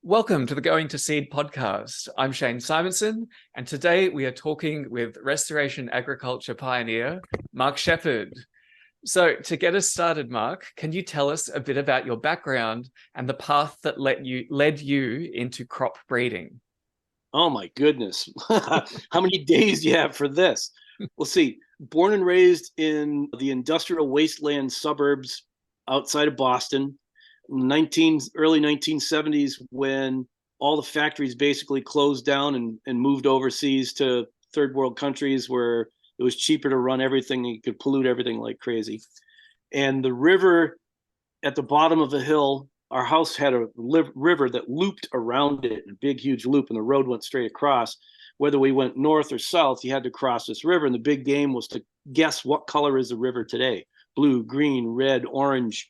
Welcome to the Going to Seed podcast. I'm Shane Simonsen, and today we are talking with restoration agriculture pioneer, Mark Shepard. So to get us started, Mark, can you tell us a bit about your background and the path that led you into crop breeding? Oh my goodness. How many days do you have for this? We'll see. Born and raised in the industrial wasteland suburbs outside of Boston, early 1970s, when all the factories basically closed down and moved overseas to third world countries where it was cheaper to run everything and you could pollute everything like crazy. And the river at the bottom of the hill, our house had a river that looped around it, a big, huge loop, and the road went straight across. Whether we went north or south, you had to cross this river. And the big game was to guess what color is the river today: blue, green, red, orange,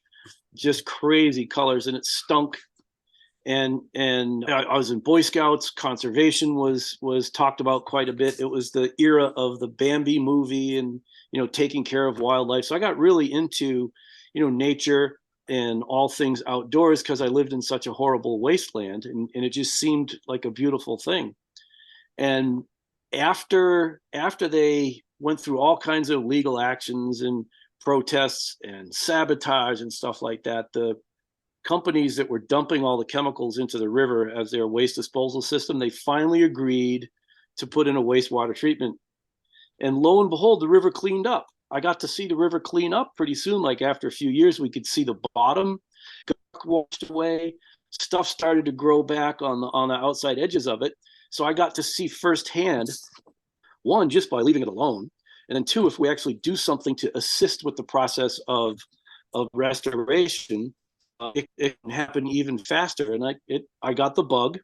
just crazy colors. And it stunk. And I was in Boy Scouts. Conservation was talked about quite a bit. It was the era of the Bambi movie and taking care of wildlife. So I got really into nature and all things outdoors because I lived in such a horrible wasteland, and it just seemed like a beautiful thing. And after they went through all kinds of legal actions and protests and sabotage and stuff like that, the companies that were dumping all the chemicals into the river as their waste disposal system, they finally agreed to put in a wastewater treatment. And lo and behold, the river cleaned up. I got to see the river clean up pretty soon. Like after a few years, we could see the bottom washed away. Stuff started to grow back on the outside edges of it. So I got to see firsthand, one, just by leaving it alone, and then two, if we actually do something to assist with the process of restoration, it can happen even faster. And I got the bug,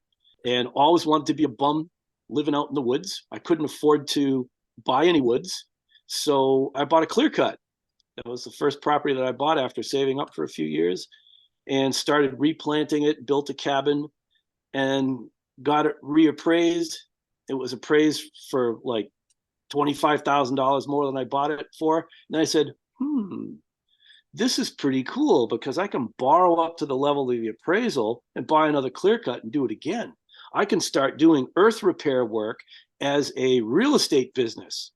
and always wanted to be a bum living out in the woods. I couldn't afford to buy any woods, so I bought a clear cut. That was the first property that I bought after saving up for a few years, and started replanting it, built a cabin, and got it reappraised. It was appraised for like $25,000 more than I bought it for. And I said, this is pretty cool because I can borrow up to the level of the appraisal and buy another clear cut and do it again. I can start doing earth repair work as a real estate business.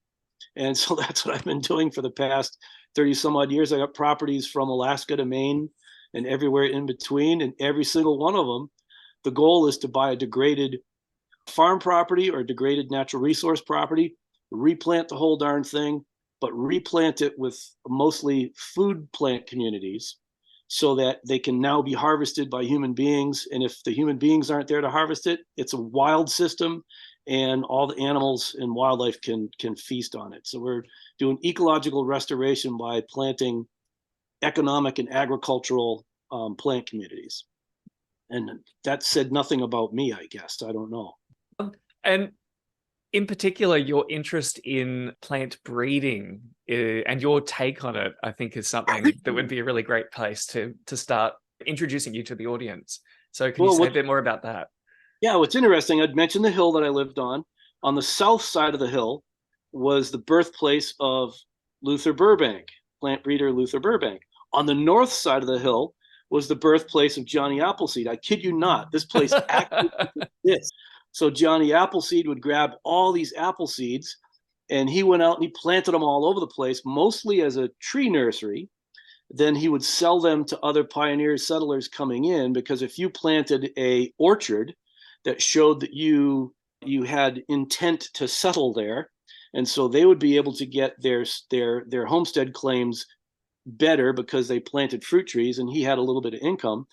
And so that's what I've been doing for the past 30 some odd years. I got properties from Alaska to Maine and everywhere in between. And every single one of them, the goal is to buy a degraded farm property or degraded natural resource property, replant the whole darn thing, but replant it with mostly food plant communities so that they can now be harvested by human beings. And if the human beings aren't there to harvest it, it's a wild system, and all the animals and wildlife can feast on it. So we're doing ecological restoration by planting economic and agricultural plant communities. And that said nothing about me, I guess. I don't know. And in particular, your interest in plant breeding and your take on it, I think, is something that would be a really great place to start introducing you to the audience. So can you say a bit more about that? Yeah, what's interesting, I'd mentioned the hill that I lived on. On the south side of the hill was the birthplace of Luther Burbank, plant breeder Luther Burbank. On the north side of the hill was the birthplace of Johnny Appleseed. I kid you not, this place actually exists. So Johnny Appleseed would grab all these apple seeds, and he went out and he planted them all over the place, mostly as a tree nursery. Then he would sell them to other pioneer settlers coming in, because if you planted a orchard that showed that you had intent to settle there, and so they would be able to get their homestead claims better because they planted fruit trees, and he had a little bit of income.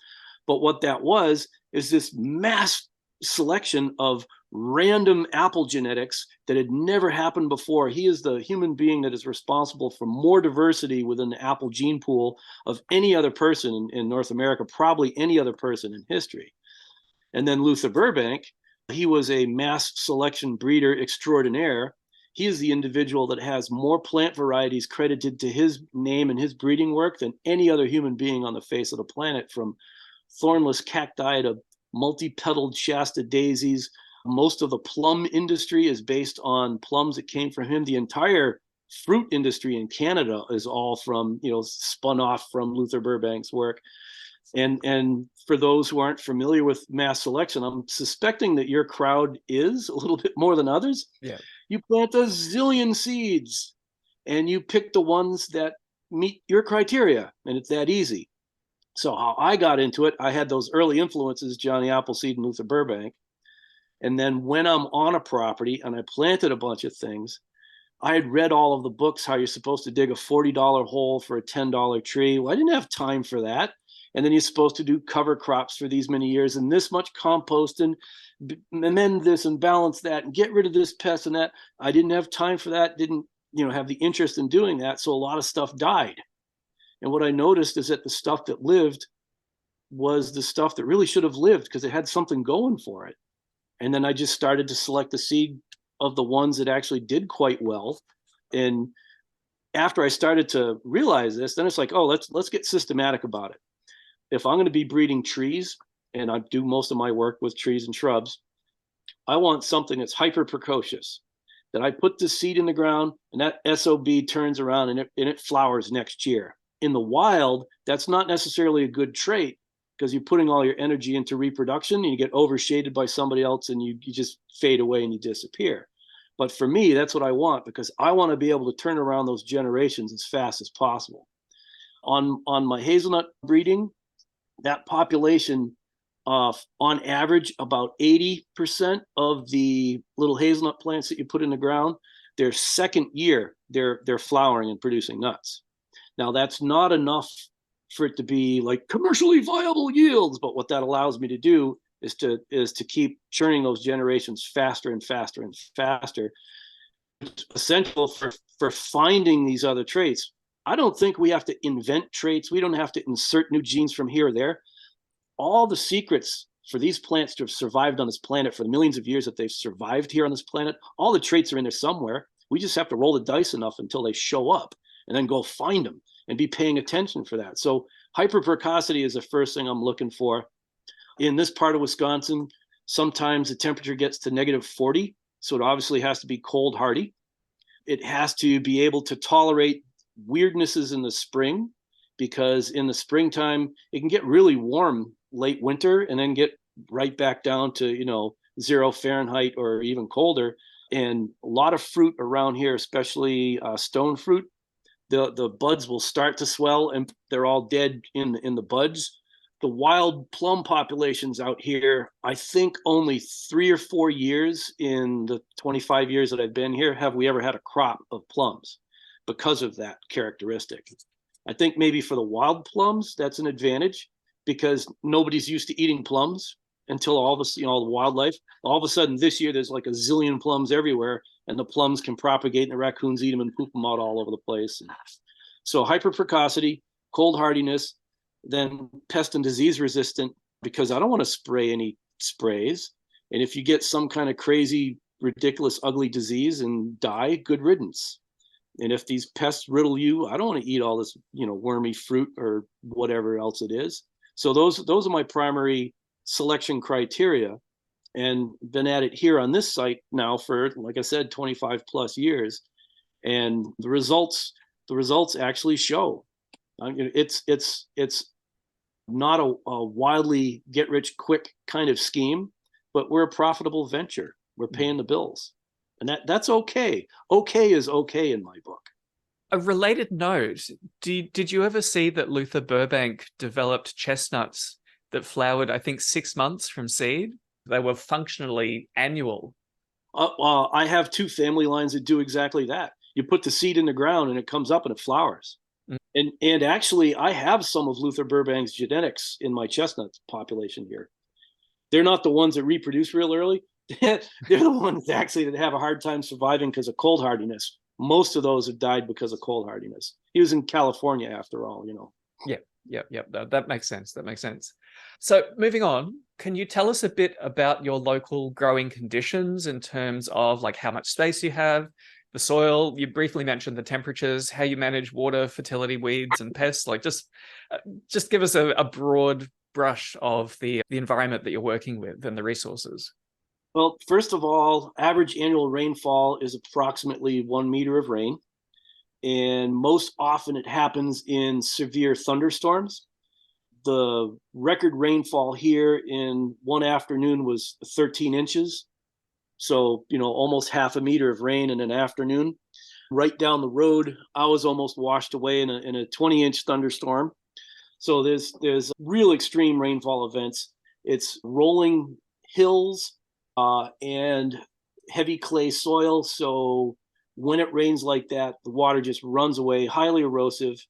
But what that was is this mass selection of random apple genetics that had never happened before. He is the human being that is responsible for more diversity within the apple gene pool of any other person in North America, probably any other person in history. And then Luther Burbank, he was a mass selection breeder extraordinaire. He is the individual that has more plant varieties credited to his name and his breeding work than any other human being on the face of the planet, from thornless cacti to multi-petaled Shasta daisies. Most of the plum industry is based on plums that came from him. The entire fruit industry in Canada is all from, spun off from Luther Burbank's work. And for those who aren't familiar with mass selection, I'm suspecting that your crowd is a little bit more than others. Yeah. You plant a zillion seeds and you pick the ones that meet your criteria, and it's that easy. So how I got into it, I had those early influences, Johnny Appleseed and Luther Burbank. And then when I'm on a property and I planted a bunch of things, I had read all of the books, how you're supposed to dig a $40 hole for a $10 tree. Well, I didn't have time for that. And then you're supposed to do cover crops for these many years and this much compost and amend this and balance that and get rid of this pest and that. I didn't have time for that, didn't have the interest in doing that. So a lot of stuff died. And what I noticed is that the stuff that lived was the stuff that really should have lived because it had something going for it. And then I just started to select the seed of the ones that actually did quite well. And after I started to realize this, then it's like, oh, let's get systematic about it. If I'm going to be breeding trees, and I do most of my work with trees and shrubs, I want something that's hyper precocious, that I put the seed in the ground and that SOB turns around and it flowers next year. In the wild, that's not necessarily a good trait because you're putting all your energy into reproduction and you get overshaded by somebody else and you just fade away and you disappear. But for me, that's what I want because I want to be able to turn around those generations as fast as possible. On my hazelnut breeding, that population, on average, about 80% of the little hazelnut plants that you put in the ground, their second year, they're flowering and producing nuts. Now, that's not enough for it to be like commercially viable yields, but what that allows me to do is to keep churning those generations faster and faster and faster. It's essential for finding these other traits. I don't think we have to invent traits. We don't have to insert new genes from here or there. All the secrets for these plants to have survived on this planet for the millions of years that they've survived here on this planet, all the traits are in there somewhere. We just have to roll the dice enough until they show up and then go find them and be paying attention for that. So hyperprecocity is the first thing I'm looking for. In this part of Wisconsin, sometimes the temperature gets to -40, so it obviously has to be cold hardy. It has to be able to tolerate weirdnesses in the spring, because in the springtime it can get really warm late winter and then get right back down to 0 Fahrenheit or even colder. And a lot of fruit around here, especially stone fruit, the buds will start to swell and they're all dead in the buds. The wild plum populations out here, I think only 3 or 4 years in the 25 years that I've been here have we ever had a crop of plums because of that characteristic. I think maybe for the wild plums, that's an advantage because nobody's used to eating plums until all of us, the wildlife. All of a sudden this year, there's like a zillion plums everywhere and the plums can propagate and the raccoons eat them and poop them out all over the place. And so hyperprecocity, cold hardiness, then pest and disease resistant, because I don't want to spray any sprays. And if you get some kind of crazy, ridiculous, ugly disease and die, good riddance. And if these pests riddle you, I don't want to eat all this, wormy fruit or whatever else it is. So those are my primary selection criteria, and been at it here on this site now for, like I said, 25 plus years. And the results actually show. It's not a wildly get rich quick kind of scheme, but we're a profitable venture. We're paying the bills. And that's okay. Okay is okay in my book. A related note, did you ever see that Luther Burbank developed chestnuts that flowered, I think, 6 months from seed? They were functionally annual. I have 2 family lines that do exactly that. You put the seed in the ground and it comes up and it flowers. Mm. And actually, I have some of Luther Burbank's genetics in my chestnut population here. They're not the ones that reproduce real early. They're the ones actually that have a hard time surviving because of cold hardiness. Most of those have died because of cold hardiness. He was in California after all, Yeah. That makes sense. So moving on, can you tell us a bit about your local growing conditions in terms of like how much space you have, the soil? You briefly mentioned the temperatures, how you manage water, fertility, weeds, and pests. Like just give us a broad brush of the environment that you're working with and the resources. Well, first of all, average annual rainfall is approximately 1 meter of rain. And most often it happens in severe thunderstorms. The record rainfall here in one afternoon was 13 inches. So, almost half a meter of rain in an afternoon. Right down the road, I was almost washed away in a 20-inch thunderstorm. So there's real extreme rainfall events. It's rolling hills and heavy clay soil. So when it rains like that, the water just runs away, highly erosive.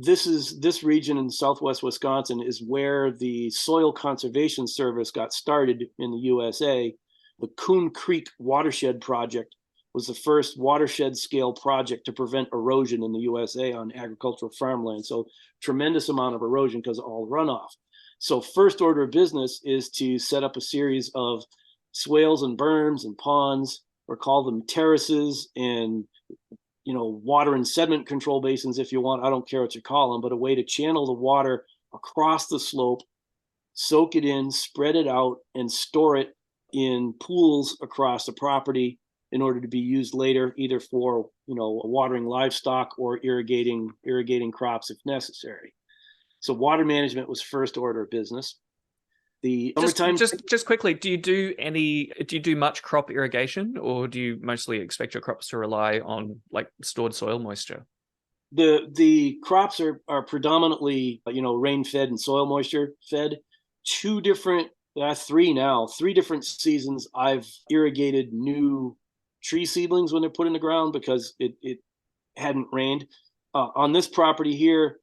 This region in southwest Wisconsin is where the Soil Conservation Service got started in the USA. The Coon Creek Watershed Project was the first watershed scale project to prevent erosion in the USA on agricultural farmland. So tremendous amount of erosion because of all runoff. So first order of business is to set up a series of swales and berms and ponds, or call them terraces, and water and sediment control basins if you want. I don't care what you call them, but a way to channel the water across the slope, soak it in, spread it out, and store it in pools across the property in order to be used later, either for watering livestock or irrigating crops if necessary. So water management was first order of business. The just quickly, do you do much crop irrigation, or do you mostly expect your crops to rely on like stored soil moisture? The crops are predominantly rain fed and soil moisture fed. Three different seasons I've irrigated new tree seedlings when they're put in the ground because it hadn't rained. On this property here,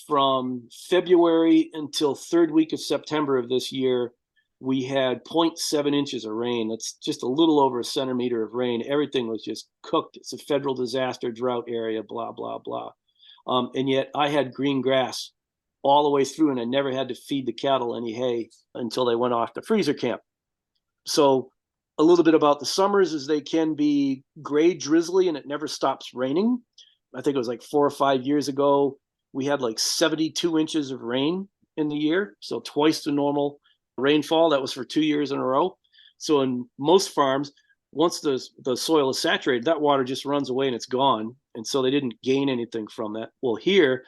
from February until third week of September of this year, we had 0.7 inches of rain. That's just a little over a centimeter of rain. Everything was just cooked. It's a federal disaster drought area, blah, blah, blah. And yet I had green grass all the way through, and I never had to feed the cattle any hay until they went off to freezer camp. So a little bit about the summers is they can be gray, drizzly, and it never stops raining. I think it was like 4 or 5 years ago, we had like 72 inches of rain in the year. So twice the normal rainfall. That was for 2 years in a row. So in most farms, once the soil is saturated, that water just runs away and it's gone. And so they didn't gain anything from that. Well, here,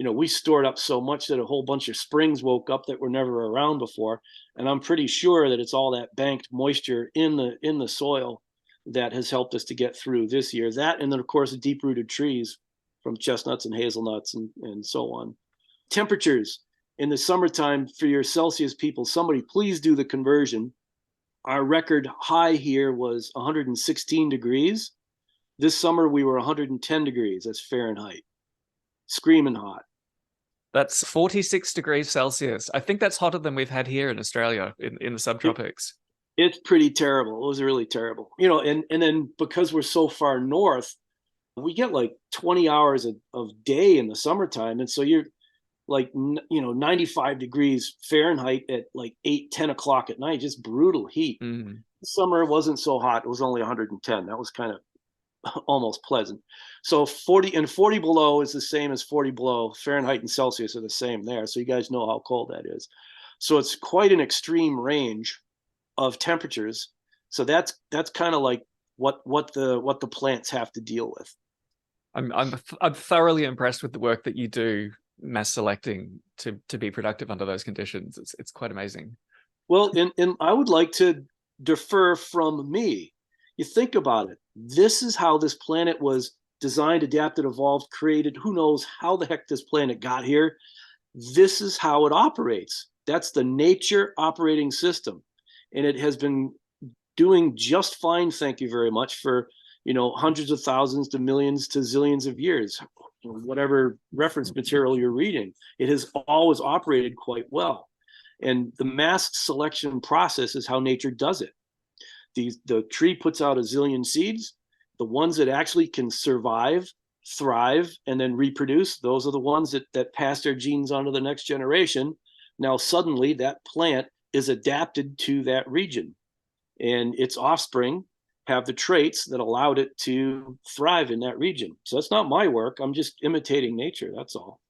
we stored up so much that a whole bunch of springs woke up that were never around before. And I'm pretty sure that it's all that banked moisture in the soil that has helped us to get through this year. That, and then of course, deep rooted trees from chestnuts and hazelnuts and so on. Temperatures in the summertime for your Celsius people, somebody please do the conversion. Our record high here was 116 degrees. This summer we were 110 degrees. That's Fahrenheit. Screaming hot. That's 46 degrees Celsius. I think that's hotter than we've had here in Australia in the subtropics. It's pretty terrible. It was really terrible. And then because we're so far north, we get like 20 hours of day in the summertime. And so you're like, 95 degrees Fahrenheit at like 8-10 o'clock at night, just brutal heat. Mm-hmm. Summer wasn't so hot. It was only 110. That was kind of almost pleasant. So 40 below is the same as 40 below. Fahrenheit and Celsius are the same there. So you guys know how cold that is. So it's quite an extreme range of temperatures. So that's kind of like what the plants have to deal with. I'm thoroughly impressed with the work that you do, mass selecting to be productive under those conditions. It's quite amazing. Well, and I would like to defer from me. You think about it. This is how this planet was designed, adapted, evolved, created. Who knows how the heck this planet got here? This is how it operates. That's the nature operating system. And it has been doing just fine, thank you very much, for hundreds of thousands to millions to zillions of years, whatever reference material you're reading. It has always operated quite well. And the mass selection process is how nature does it. The tree puts out a zillion seeds. The ones that actually can survive, thrive, and then reproduce, those are the ones that pass their genes on to the next generation. Now, suddenly, that plant is adapted to that region, and its offspring have the traits that allowed it to thrive in that region. So that's not my work. I'm just imitating nature. That's all.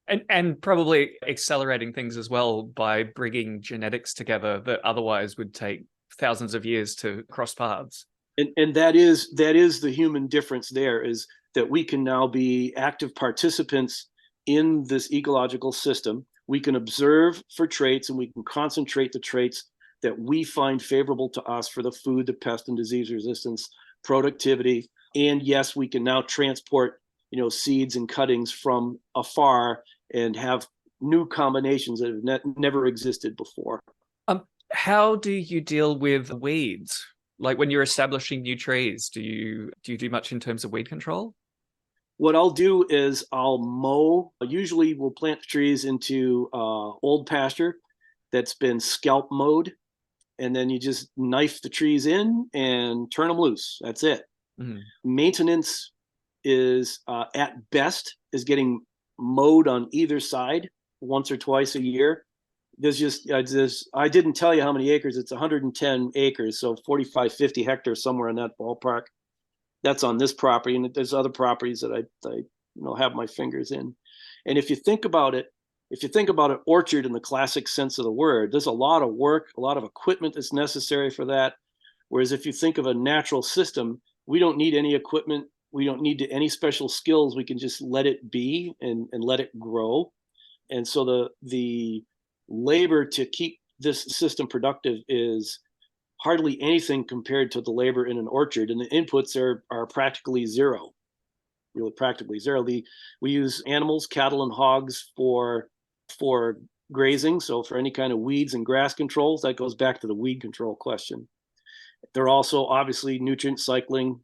And probably accelerating things as well by bringing genetics together that otherwise would take thousands of years to cross paths. And that is the human difference there, is that we can now be active participants in this ecological system. We can observe for traits, and we can concentrate the traits that we find favorable to us for the food, the pest and disease resistance, productivity. And yes, we can now transport, seeds and cuttings from afar and have new combinations that have never existed before. How do you deal with weeds? Like when you're establishing new trees, do you do much in terms of weed control? What I'll do is I'll mow. Usually we'll plant trees into old pasture that's been scalp mowed, and then you just knife the trees in and turn them loose. That's it. Mm-hmm. Maintenance is at best is getting mowed on either side once or twice a year. I didn't tell you how many acres. It's 110 acres, so 45, 50 hectares, somewhere in that ballpark. That's on this property, and there's other properties that I have my fingers in. And if you think about it, an orchard in the classic sense of the word, there's a lot of work, a lot of equipment that's necessary for that. Whereas if you think of a natural system, we don't need any equipment. We don't need any special skills. We can just let it be and let it grow. And so the labor to keep this system productive is hardly anything compared to the labor in an orchard, and the inputs are practically zero, really practically zero. We use animals, cattle and hogs for grazing, so for any kind of weeds and grass controls. That goes back to the weed control question. They're also obviously nutrient cycling,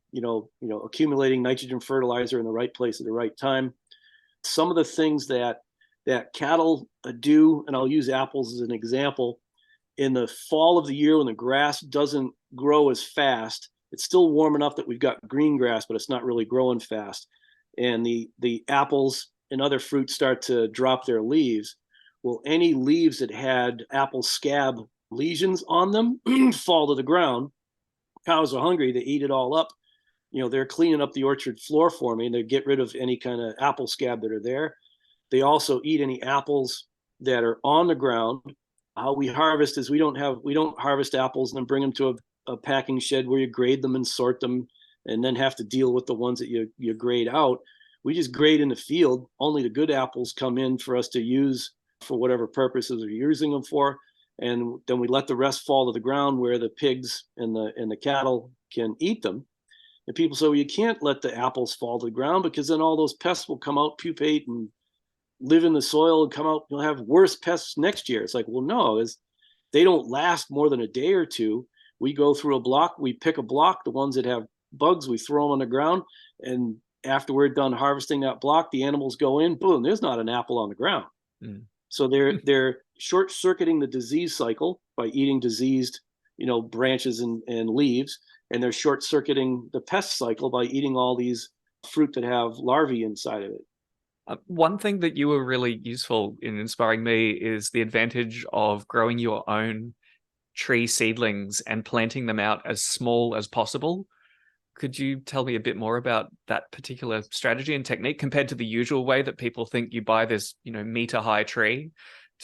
accumulating nitrogen fertilizer in the right place at the right time. Some of the things that cattle do, and I'll use apples as an example. In the fall of the year, when the grass doesn't grow as fast, it's still warm enough that we've got green grass, but it's not really growing fast. And the apples and other fruits start to drop their leaves. Well, any leaves that had apple scab lesions on them fall to the ground. Cows are hungry, they eat it all up. They're cleaning up the orchard floor for me, and they get rid of any kind of apple scab that are there. They also eat any apples that are on the ground. How we harvest is we don't harvest apples and then bring them to a packing shed where you grade them and sort them and then have to deal with the ones that you grade out. We just grade in the field. Only the good apples come in for us to use for whatever purposes we're using them for. And then we let the rest fall to the ground where the pigs and the cattle can eat them. And people say, well, you can't let the apples fall to the ground because then all those pests will come out, pupate, and live in the soil and come out. You'll have worse pests next year. It's like, well, no, they don't last more than a day or two. We go through a block, we pick a block, the ones that have bugs, we throw them on the ground, and after we're done harvesting that block, the animals go in, boom, there's not an apple on the ground. So they're short-circuiting the disease cycle by eating diseased, branches and leaves, and they're short-circuiting the pest cycle by eating all these fruit that have larvae inside of it. One thing that you were really useful in inspiring me is the advantage of growing your own tree seedlings and planting them out as small as possible. Could you tell me a bit more about that particular strategy and technique compared to the usual way that people think you buy this, meter high tree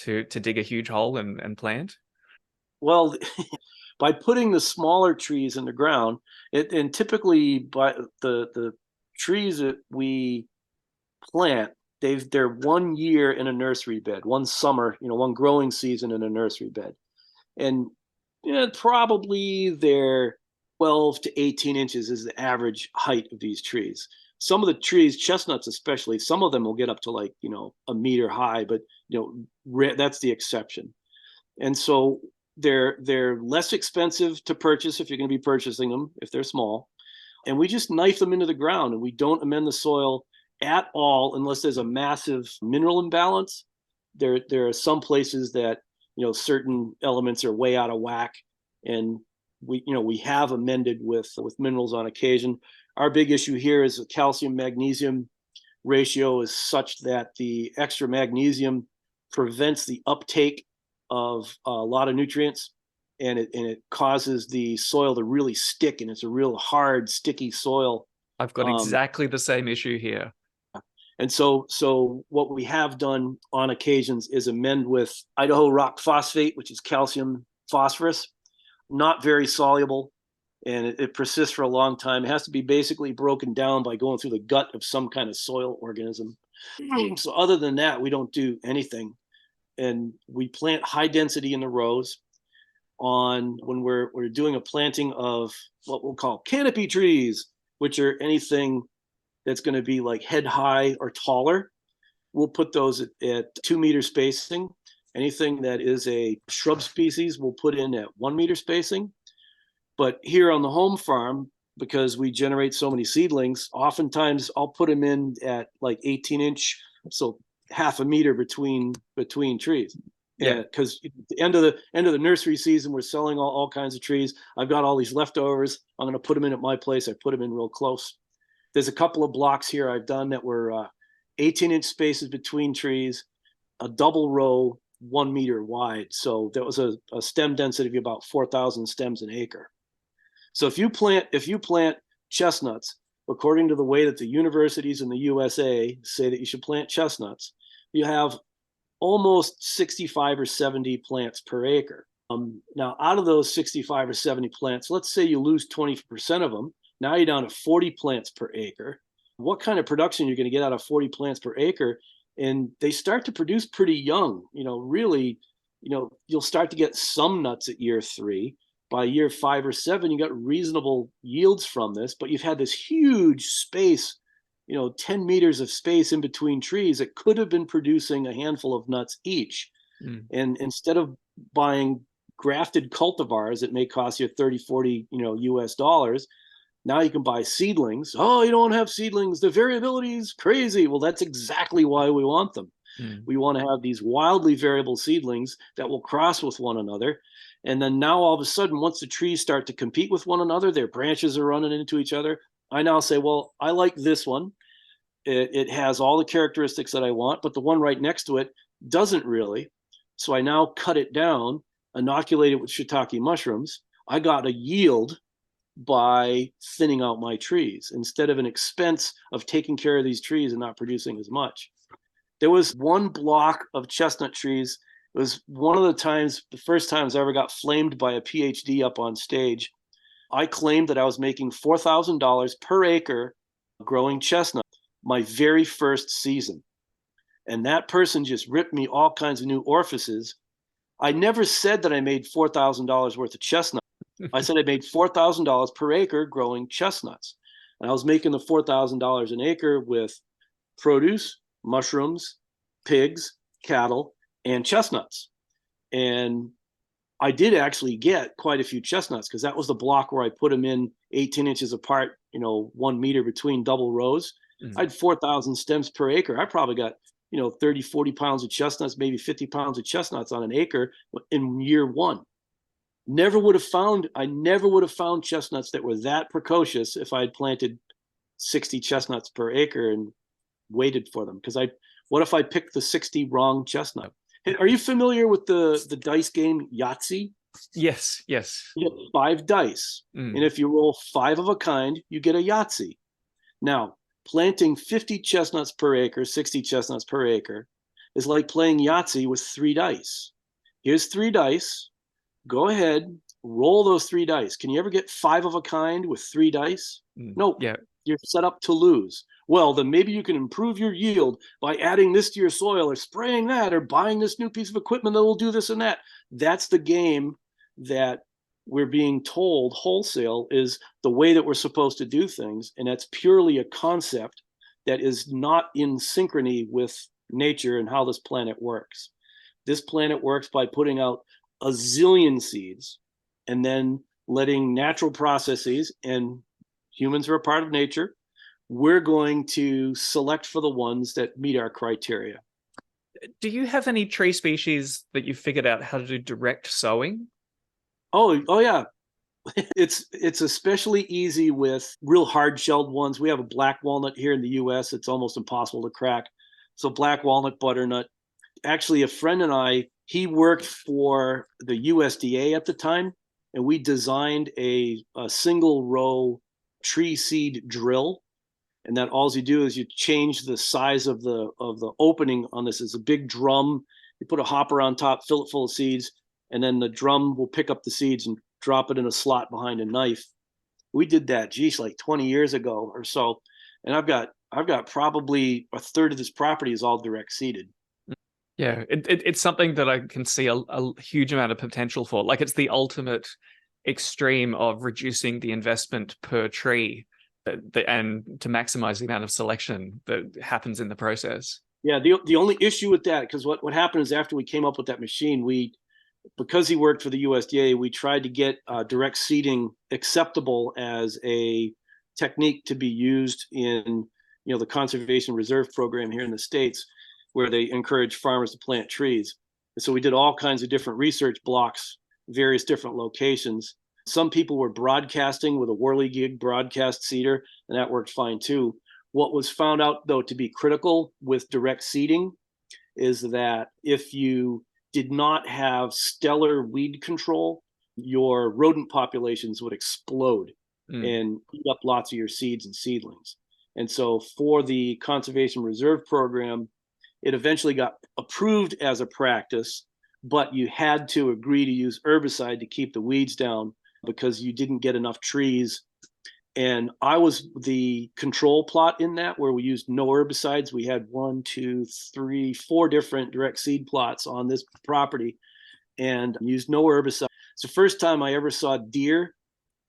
to dig a huge hole and plant? Well, by putting the smaller trees in the ground, and typically by the trees that we plant, they're 1 year in a nursery bed, one summer, one growing season in a nursery bed. And probably they're 12 to 18 inches is the average height of these trees. Some of the trees, chestnuts especially, some of them will get up to like, a meter high, but that's the exception. And so they're less expensive to purchase if you're going to be purchasing them, if they're small. And we just knife them into the ground, and we don't amend the soil at all unless there's a massive mineral imbalance. There are some places that certain elements are way out of whack, and we have amended with minerals on occasion. Our big issue here is the calcium magnesium ratio is such that the extra magnesium prevents the uptake of a lot of nutrients, and it causes the soil to really stick, and it's a real hard, sticky soil. I've got exactly the same issue here. And so what we have done on occasions is amend with Idaho rock phosphate, which is calcium phosphorus, not very soluble, and it persists for a long time. It has to be basically broken down by going through the gut of some kind of soil organism. So other than that, we don't do anything. and we plant high density in the rows on when we're doing a planting of what we'll call canopy trees, which are anything that's going to be like head high or taller. We'll put those at 2 meter spacing. Anything that is a shrub species, we'll put in at 1 meter spacing. But here on the home farm, because we generate so many seedlings, oftentimes I'll put them in at like 18-inch, so half a meter between trees. Yeah. Because at the end of the nursery season, we're selling all kinds of trees. I've got all these leftovers. I'm going to put them in at my place. I put them in real close. There's a couple of blocks here I've done that were 18-inch spaces between trees, a double row, 1 meter wide. So that was a stem density of about 4,000 stems an acre. So if you plant chestnuts, according to the way that the universities in the USA say that you should plant chestnuts, you have almost 65 or 70 plants per acre. Now, out of those 65 or 70 plants, let's say you lose 20% of them. Now you're down to 40 plants per acre. What kind of production you're going to get out of 40 plants per acre? And they start to produce pretty young. Really, you'll start to get some nuts at year 3. By year 5 or 7, you got reasonable yields from this, but you've had this huge space, 10 meters of space in between trees that could have been producing a handful of nuts each. And instead of buying grafted cultivars that may cost you 30, 40, US dollars, now you can buy seedlings. Oh, you don't have seedlings. The variability is crazy. Well, that's exactly why we want them. We want to have these wildly variable seedlings that will cross with one another. And then now all of a sudden, once the trees start to compete with one another, their branches are running into each other. I now say, well, I like this one. It has all the characteristics that I want, but the one right next to it doesn't really. So I now cut it down, inoculate it with shiitake mushrooms. I got a yield by thinning out my trees instead of an expense of taking care of these trees and not producing as much. There was one block of chestnut trees. It was one of the first times I ever got flamed by a PhD up on stage. I claimed that I was making $4,000 per acre growing chestnut my very first season. And that person just ripped me all kinds of new orifices. I never said that I made $4,000 worth of chestnut. I said I made $4,000 per acre growing chestnuts. And I was making the $4,000 an acre with produce, mushrooms, pigs, cattle, and chestnuts. And I did actually get quite a few chestnuts because that was the block where I put them in 18 inches apart, 1 meter between double rows. I had 4,000 stems per acre. I probably got, 30, 40 pounds of chestnuts, maybe 50 pounds of chestnuts on an acre in year 1. I never would have found chestnuts that were that precocious if I had planted 60 chestnuts per acre and waited for them. Because what if I picked the 60 wrong chestnut? Hey, are you familiar with the dice game Yahtzee? Yes. You get 5 dice. And if you roll 5 of a kind, you get a Yahtzee. Now, planting 50 chestnuts per acre, 60 chestnuts per acre, is like playing Yahtzee with 3 dice. Here's 3 dice. Go ahead, roll those 3 dice. Can you ever get 5 of a kind with 3 dice? Nope. Yeah. You're set up to lose. Well, then maybe you can improve your yield by adding this to your soil or spraying that or buying this new piece of equipment that will do this and that. That's the game that we're being told wholesale is the way that we're supposed to do things. And that's purely a concept that is not in synchrony with nature and how this planet works. This planet works by putting out a zillion seeds and then letting natural processes, and humans are a part of nature, we're going to select for the ones that meet our criteria. Do you have any tree species that you figured out how to do direct sowing? Oh yeah. It's especially easy with real hard-shelled ones. We have a black walnut here in the US. It's almost impossible to crack. So black walnut, butternut. Actually, a friend and I, he worked for the USDA at the time, and we designed a single row tree seed drill. And that all you do is you change the size of the opening on this. It's a big drum. You put a hopper on top, fill it full of seeds, and then the drum will pick up the seeds and drop it in a slot behind a knife. We did that, like 20 years ago or so. And I've got probably a third of this property is all direct seeded. Yeah, it's something that I can see a huge amount of potential for. Like it's the ultimate extreme of reducing the investment per tree and to maximize the amount of selection that happens in the process. Yeah, the only issue with that, because what happened is after we came up with that machine, because he worked for the USDA, we tried to get direct seeding acceptable as a technique to be used in the conservation reserve program here in the States, where they encourage farmers to plant trees. And so we did all kinds of different research blocks, various different locations. Some people were broadcasting with a whirligig broadcast seeder, and that worked fine too. What was found out, though, to be critical with direct seeding is that if you did not have stellar weed control, your rodent populations would explode and eat up lots of your seeds and seedlings. And so for the Conservation Reserve Program, it eventually got approved as a practice, but you had to agree to use herbicide to keep the weeds down because you didn't get enough trees. And I was the control plot in that, where we used no herbicides. We had 4 different direct seed plots on this property and used no herbicide. It's the first time I ever saw deer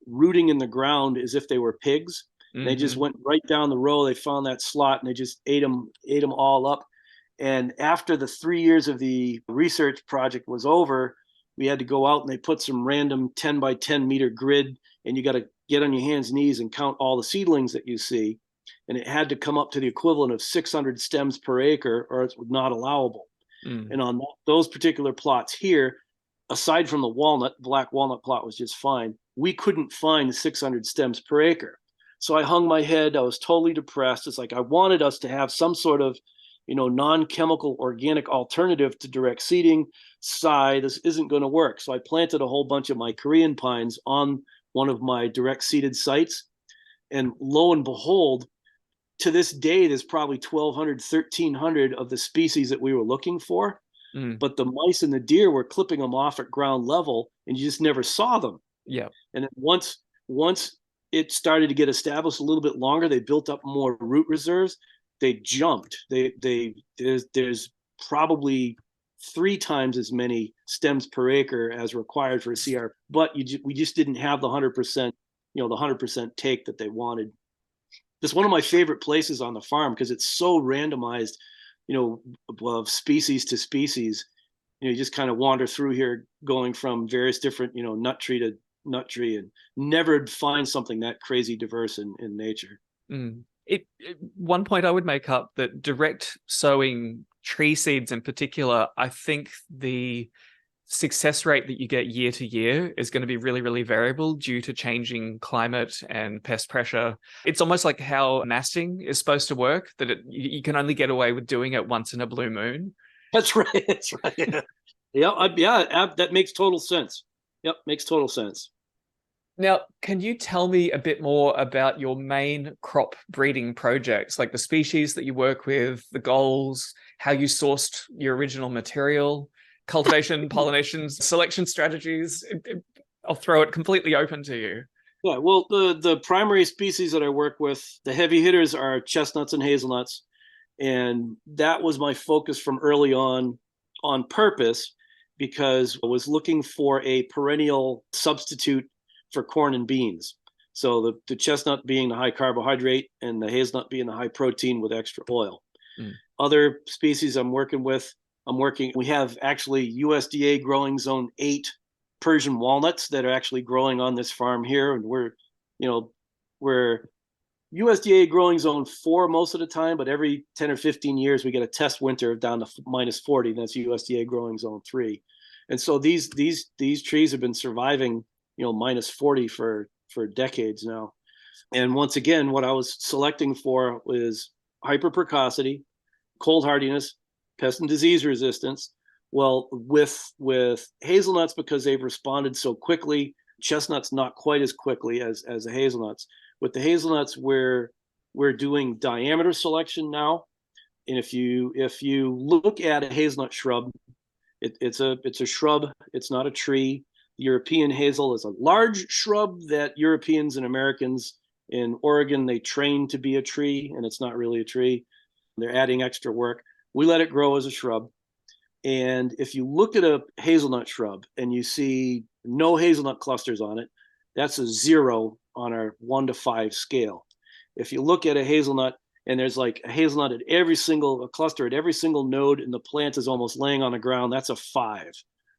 rooting in the ground as if they were pigs. Mm-hmm. They just went right down the row. They found that slot and they just ate them all up. And after the 3 years of the research project was over, we had to go out and they put some random 10 by 10 meter grid, and you got to get on your hands and knees and count all the seedlings that you see. And it had to come up to the equivalent of 600 stems per acre, or it's not allowable. And on those particular plots here, aside from the black walnut plot was just fine, we couldn't find 600 stems per acre. So I hung my head. I was totally depressed. It's like I wanted us to have some sort of non-chemical organic alternative to direct seeding. This isn't going to work. So I planted a whole bunch of my Korean pines on one of my direct seeded sites. And lo and behold, to this day, there's probably 1,200, 1,300 of the species that we were looking for. But the mice and the deer were clipping them off at ground level, and you just never saw them. Yeah. And then once it started to get established a little bit longer, they built up more root reserves. They jumped. There's probably 3 times as many stems per acre as required for a CR, but we just didn't have the 100%, the 100% take that they wanted. It's one of my favorite places on the farm because it's so randomized, of species to species. You just kind of wander through here, going from various different, nut tree to nut tree, and never find something that crazy diverse in nature. One point I would make up that direct sowing tree seeds in particular, I think the success rate that you get year to year is going to be really, really variable due to changing climate and pest pressure. It's almost like how masting is supposed to work, that you can only get away with doing it once in a blue moon. That's right. That's right. Yeah, that makes total sense. Yep, makes total sense. Now, can you tell me a bit more about your main crop breeding projects, like the species that you work with, the goals, how you sourced your original material, cultivation, pollination, selection strategies? I'll throw it completely open to you. Yeah, well, the primary species that I work with, the heavy hitters, are chestnuts and hazelnuts. And that was my focus from early on purpose, because I was looking for a perennial substitute for corn and beans. So the chestnut being the high carbohydrate and the hazelnut being the high protein with extra oil. Other species I'm working with, we have actually USDA growing zone 8 Persian walnuts that are actually growing on this farm here. And we're USDA growing zone 4 most of the time, but every 10 or 15 years, we get a test winter down to -40. That's USDA growing zone 3. And so these trees have been surviving, -40 for decades now. And once again, what I was selecting for was hyper precocity, cold hardiness, pest and disease resistance. Well, with hazelnuts, because they've responded so quickly, chestnuts not quite as quickly as the hazelnuts. With the hazelnuts, we're doing diameter selection now. And if you look at a hazelnut shrub, it's a shrub. It's not a tree. The European hazel is a large shrub that Europeans and Americans in Oregon, they train to be a tree, and it's not really a tree. They're adding extra work. We let it grow as a shrub. And if you look at a hazelnut shrub and you see no hazelnut clusters on it, that's a 0 on our 1 to 5 scale. If you look at a hazelnut and there's like a hazelnut at a cluster at every single node, and the plant is almost laying on the ground, that's a 5.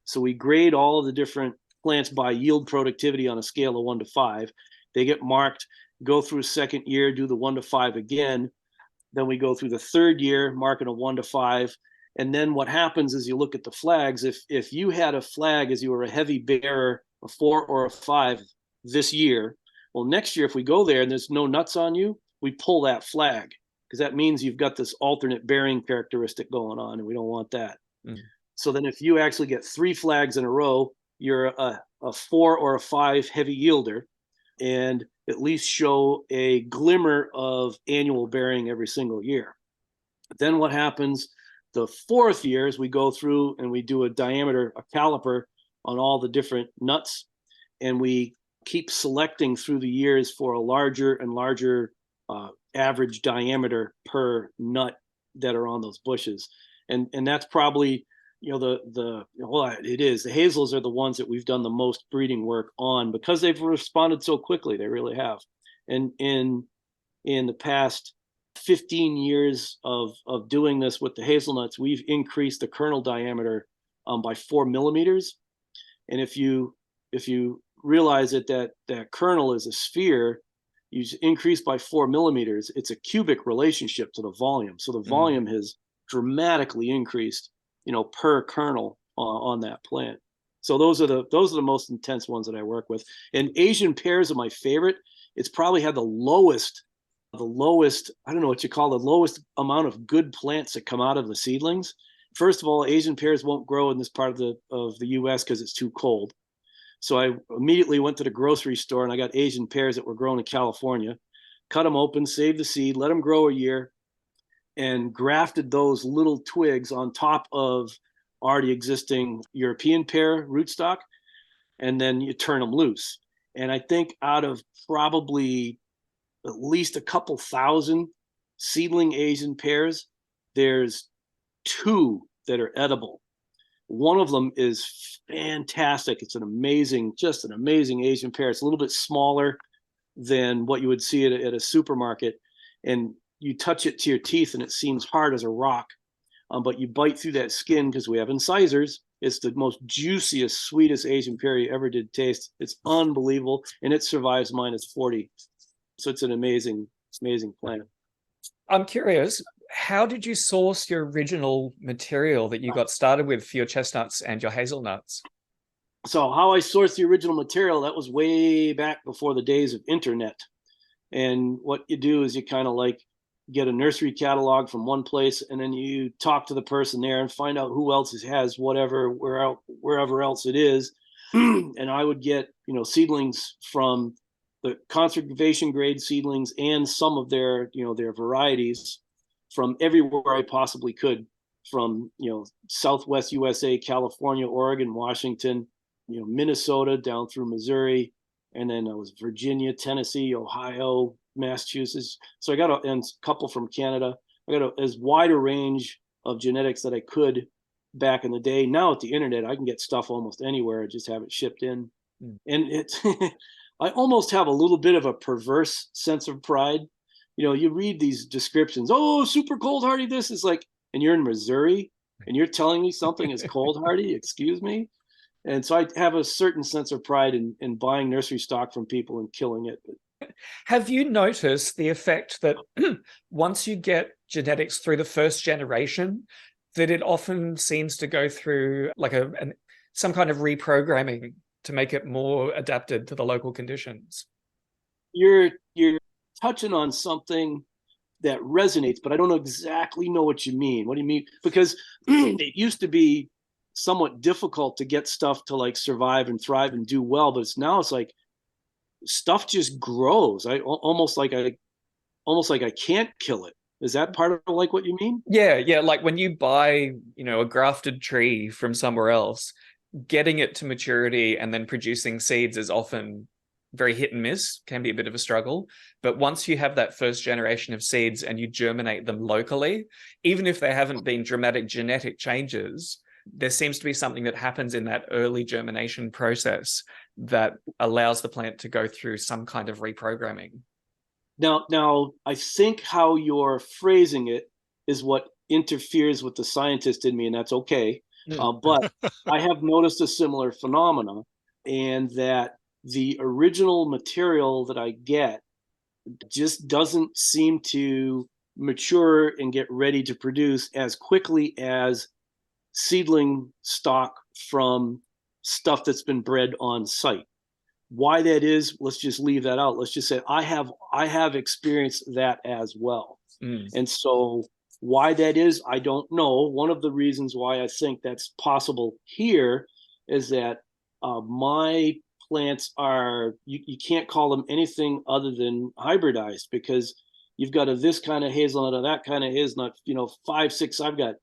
So we grade all of the different plants by yield productivity on a scale of 1 to 5. They get marked, go through a second year, do the 1 to 5 again. Then we go through the third year, marking a 1 to 5. And then what happens is you look at the flags. If you had a flag as you were a heavy bearer, a 4 or a 5 this year, well, next year, if we go there and there's no nuts on you, we pull that flag, because that means you've got this alternate bearing characteristic going on, and we don't want that. So then if you actually get 3 flags in a row, you're a 4 or a 5 heavy yielder, and at least show a glimmer of annual bearing every single year. Then what happens the fourth year is we go through and we do a caliper on all the different nuts, and we keep selecting through the years for a larger and larger average diameter per nut that are on those bushes. And that's probably, it is. The hazels are the ones that we've done the most breeding work on, because they've responded so quickly. They really have. And in the past 15 years of doing this with the hazelnuts, we've increased the kernel diameter by 4 millimeters. And if you realize that kernel is a sphere, you increase by 4 millimeters, it's a cubic relationship to the volume. So the volume has dramatically increased, per kernel on that plant. So those are the most intense ones that I work with. And Asian pears are my favorite. It's probably had the lowest, I don't know what you call the lowest amount of good plants that come out of the seedlings. First of all, Asian pears won't grow in this part of the US because it's too cold. So I immediately went to the grocery store and I got Asian pears that were grown in California, cut them open, saved the seed, let them grow a year, and grafted those little twigs on top of already existing European pear rootstock, and then you turn them loose. And I think out of probably at least a couple thousand seedling Asian pears, there's 2 that are edible. One of them is fantastic. It's an amazing Asian pear. It's a little bit smaller than what you would see at a supermarket. And you touch it to your teeth and it seems hard as a rock. But you bite through that skin, because we have incisors. It's the most juiciest, sweetest Asian pear you ever did taste. It's unbelievable. And it survives -40. So it's an amazing plant. I'm curious, how did you source your original material that you got started with for your chestnuts and your hazelnuts? So how I sourced the original material, that was way back before the days of internet. And what you do is you kind of like get a nursery catalog from one place, and then you talk to the person there and find out who else has whatever, wherever else it is. And I would get, seedlings from the conservation grade seedlings and some of their varieties from everywhere I possibly could, from, Southwest USA, California, Oregon, Washington, Minnesota, down through Missouri. And then I was Virginia, Tennessee, Ohio, Massachusetts. So I got a couple from Canada. I got as wide a range of genetics that I could back in the day. Now with the internet, I can get stuff almost anywhere, just have it shipped in. And it's, I almost have a little bit of a perverse sense of pride. You read these descriptions, oh, super cold hardy, this is like, and you're in Missouri and you're telling me something is cold hardy, excuse me. And so I have a certain sense of pride in buying nursery stock from people and killing it. Have you noticed the effect that once you get genetics through the first generation, that it often seems to go through like some kind of reprogramming to make it more adapted to the local conditions? You're touching on something that resonates, but I don't exactly know what you mean. What do you mean? Because it used to be somewhat difficult to get stuff to like survive and thrive and do well, but now it's like stuff just grows. I almost like I can't kill it. Is that part of like what you mean? Yeah. Like when you buy, a grafted tree from somewhere else, getting it to maturity and then producing seeds is often very hit and miss, can be a bit of a struggle. But once you have that first generation of seeds and you germinate them locally, even if there haven't been dramatic genetic changes, there seems to be something that happens in that early germination process that allows the plant to go through some kind of reprogramming. Now, I think how you're phrasing it is what interferes with the scientist in me, and that's okay. But I have noticed a similar phenomena, and that the original material that I get just doesn't seem to mature and get ready to produce as quickly as seedling stock from stuff that's been bred on site. Why that is, let's just leave that out. Let's just say I have experienced that as well. And so why that is, I don't know. One of the reasons why I think that's possible here is that my plants are, you can't call them anything other than hybridized, because you've got this kind of hazelnut or that kind of hazelnut, 5, 6, I've got,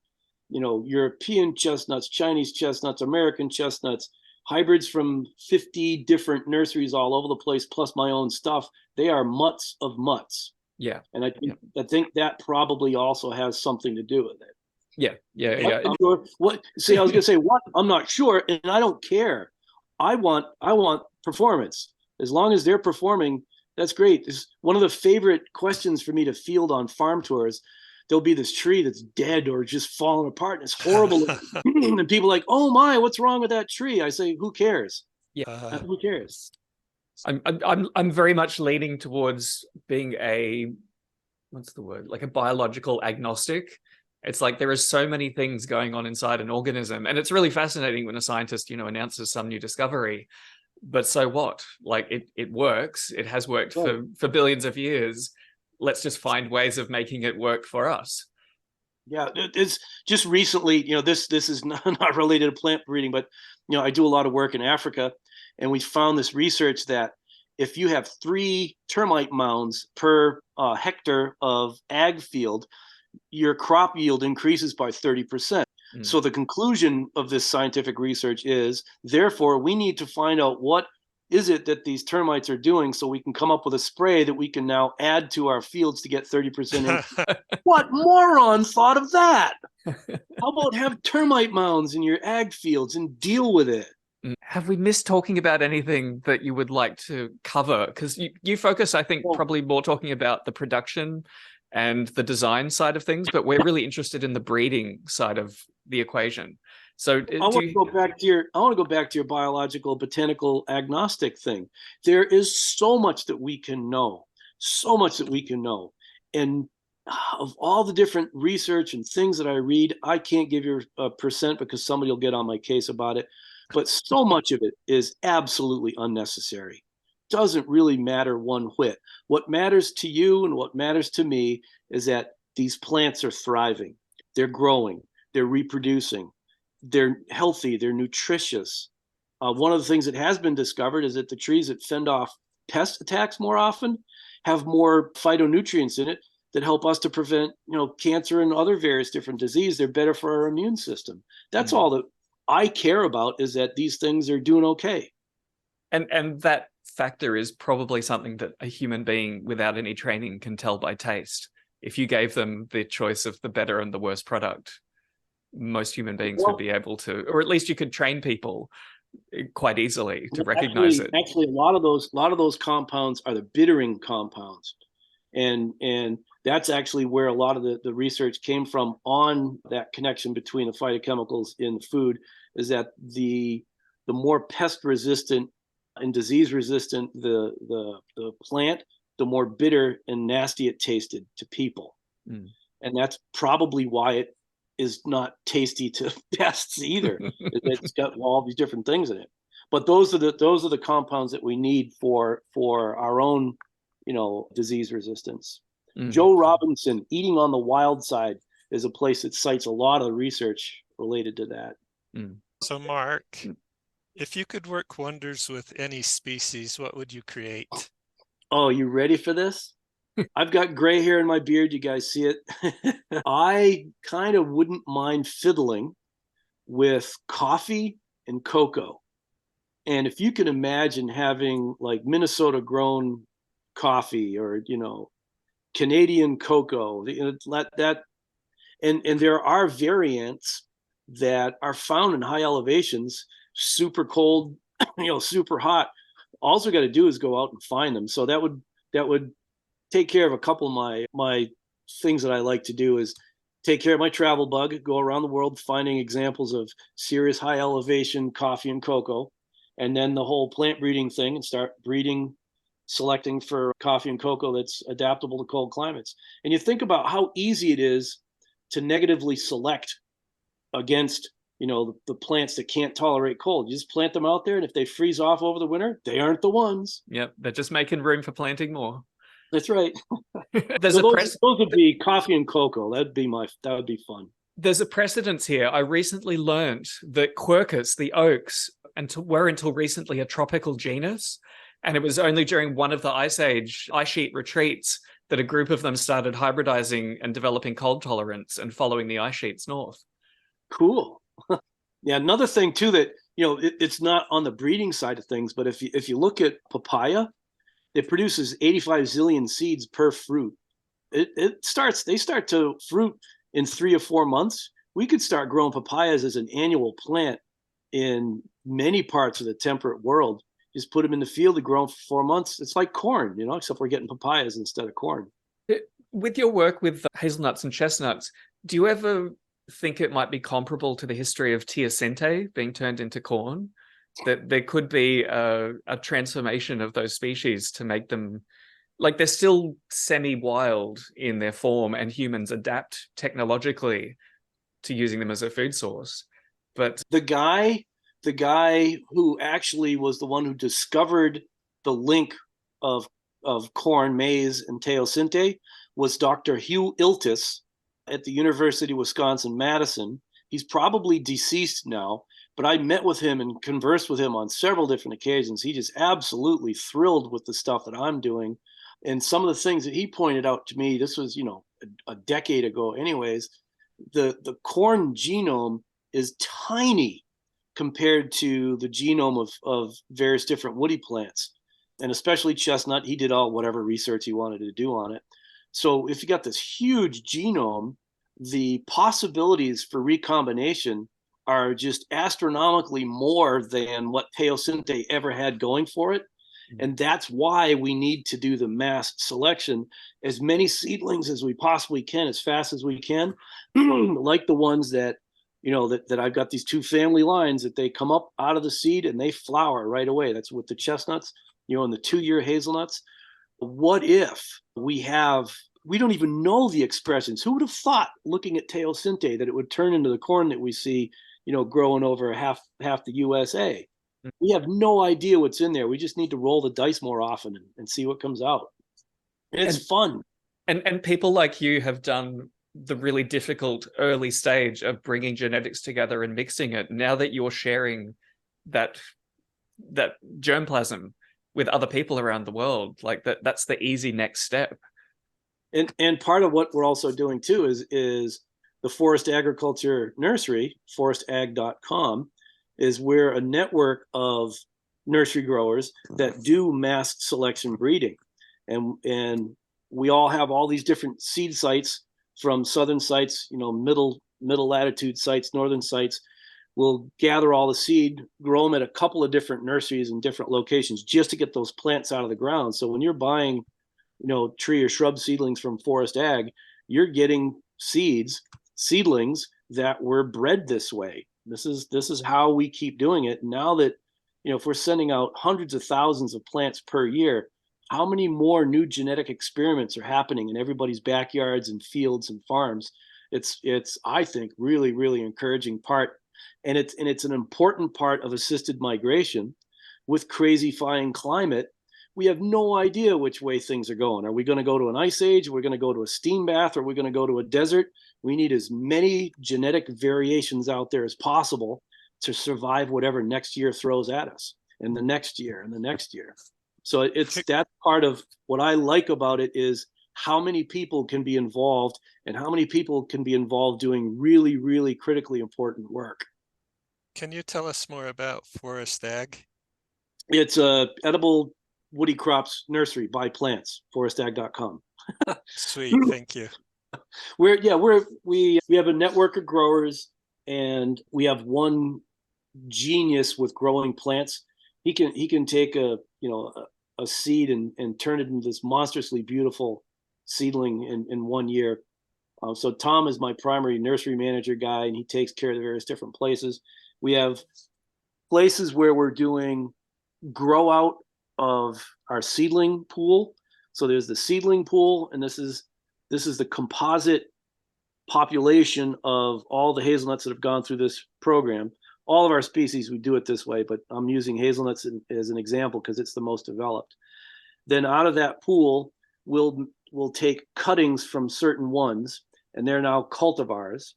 European chestnuts, Chinese chestnuts, American chestnuts, hybrids from 50 different nurseries all over the place, plus my own stuff. They are mutts of mutts. Yeah. And I think that probably also has something to do with it. Yeah. I'm sure. What? See, I was gonna say what? I'm not sure, and I don't care. I want performance. As long as they're performing, that's great. It's one of the favorite questions for me to field on farm tours. There'll be this tree that's dead or just falling apart, and it's horrible. And people are like, "Oh my, what's wrong with that tree?" I say, "Who cares? Who cares?" I'm very much leaning towards being what's the word? Like a biological agnostic. It's like there are so many things going on inside an organism, and it's really fascinating when a scientist, announces some new discovery. But so what? Like it works. It has worked for billions of years. Let's just find ways of making it work for us. Yeah, it's just recently, this is not related to plant breeding, but I do a lot of work in Africa, and we found this research that if you have 3 termite mounds per hectare of ag field, your crop yield increases by 30%. So the conclusion of this scientific research is, therefore, we need to find out what is it that these termites are doing, so we can come up with a spray that we can now add to our fields to get 30% in. What moron thought of that? How about have termite mounds in your ag fields and deal with it? Have we missed talking about anything that you would like to cover? Because you focus, I think, probably more talking about the production and the design side of things, but we're really interested in the breeding side of the equation. So I want to go back to your biological, botanical, agnostic thing. There is so much that we can know, and of all the different research and things that I read, I can't give you a percent because somebody will get on my case about it. But so much of it is absolutely unnecessary. Doesn't really matter one whit. What matters to you and what matters to me is that these plants are thriving, they're growing, they're reproducing, they're healthy, they're nutritious. One of the things that has been discovered is that the trees that fend off pest attacks more often have more phytonutrients in it that help us to prevent, cancer and other various different diseases. They're better for our immune system. That's all that I care about, is that these things are doing okay. And that factor is probably something that a human being without any training can tell by taste. If you gave them the choice of the better and the worst product, most human beings would be able to, or at least you could train people quite easily to recognize it. Actually, a lot of those compounds are the bittering compounds, and that's actually where a lot of the research came from on that connection between the phytochemicals in the food, is that the more pest resistant and disease resistant the plant, the more bitter and nasty it tasted to people. And that's probably why it is not tasty to pests either. It's got all these different things in it. But those are the compounds that we need for our own, disease resistance. Joe Robinson, Eating on the Wild Side, is a place that cites a lot of research related to that. So Mark, if you could work wonders with any species, what would you create? Oh, you ready for this? I've got gray hair in my beard. You guys see it? I kind of wouldn't mind fiddling with coffee and cocoa. And if you can imagine having like Minnesota grown coffee or, Canadian cocoa, and there are variants that are found in high elevations, super cold, super hot. All we got to do is go out and find them. So that would take care of a couple of my things that I like to do is take care of my travel bug, go around the world finding examples of serious high elevation coffee and cocoa, and then the whole plant breeding thing and start selecting for coffee and cocoa that's adaptable to cold climates. And you think about how easy it is to negatively select against the plants that can't tolerate cold. You just plant them out there, and if they freeze off over the winter, they aren't the ones. Yep, they're just making room for planting more. That's right. Those would be coffee and cocoa. That would be fun. There's a precedence here. I recently learned that quercus, the oaks, were until recently a tropical genus, and it was only during one of the ice sheet retreats that a group of them started hybridizing and developing cold tolerance and following the ice sheets north. Cool. Yeah, another thing too that it's not on the breeding side of things, but if you look at papaya, it produces 85 zillion seeds per fruit. They start to fruit in 3 or 4 months. We could start growing papayas as an annual plant in many parts of the temperate world. Just put them in the field to grow them for 4 months. It's like corn, except we're getting papayas instead of corn. With your work with hazelnuts and chestnuts, do you ever think it might be comparable to the history of teosinte being turned into corn? That there could be a transformation of those species to make them, like, they're still semi-wild in their form, and humans adapt technologically to using them as a food source. But the guy who actually was the one who discovered the link of corn, maize, and teosinte was Dr. Hugh Iltis at the University of Wisconsin-Madison. He's probably deceased now, but I met with him and conversed with him on several different occasions. He just absolutely thrilled with the stuff that I'm doing. And some of the things that he pointed out to me, this was, a decade ago anyways, the corn genome is tiny compared to the genome of various different woody plants, and especially chestnut. He did whatever research he wanted to do on it. So if you got this huge genome, the possibilities for recombination are just astronomically more than what teosinte ever had going for it. And that's why we need to do the mass selection, as many seedlings as we possibly can, as fast as we can, like the ones that, that I've got these 2 family lines that they come up out of the seed and they flower right away. That's with the chestnuts, and the 2-year hazelnuts. What if we don't even know the expressions? Who would have thought, looking at teosinte, that it would turn into the corn that we see, growing over half the USA? We have no idea what's in there. We just need to roll the dice more often and see what comes out. And it's fun. And people like you have done the really difficult early stage of bringing genetics together and mixing it. Now that you're sharing that germplasm with other people around the world, like that's the easy next step. And part of what we're also doing too is the Forest Agriculture Nursery, forestag.com, is we're a network of nursery growers that do mass selection breeding. And we all have all these different seed sites, from southern sites, middle latitude sites, northern sites. We'll gather all the seed, grow them at a couple of different nurseries in different locations just to get those plants out of the ground. So when you're buying, tree or shrub seedlings from Forest Ag, you're getting seedlings that were bred this way. This is how we keep doing it. Now that, if we're sending out hundreds of thousands of plants per year, how many more new genetic experiments are happening in everybody's backyards and fields and farms? It's I think really, really encouraging part. And it's an important part of assisted migration. With crazy-fying climate, we have no idea which way things are going. Are we going to go to an ice age? Are we going to go to a steam bath? Are we going to go to a desert? We need as many genetic variations out there as possible to survive whatever next year throws at us, and the next year and the next year. So that part of what I like about it is how many people can be involved, and how many people can be involved doing really, really critically important work. Can you tell us more about Forest Ag? It's a edible woody crops nursery by plants, forestag.com. Sweet, thank you. We have a network of growers and we have one genius with growing plants. He can take a seed and turn it into this monstrously beautiful seedling in 1 year. So Tom is my primary nursery manager guy, and he takes care of the various different places. We have places where we're doing grow out of our seedling pool. So there's the seedling pool, and this is the composite population of all the hazelnuts that have gone through this program. All of our species, we do it this way, but I'm using hazelnuts as an example because it's the most developed. Then out of that pool, we'll take cuttings from certain ones, and they're now cultivars.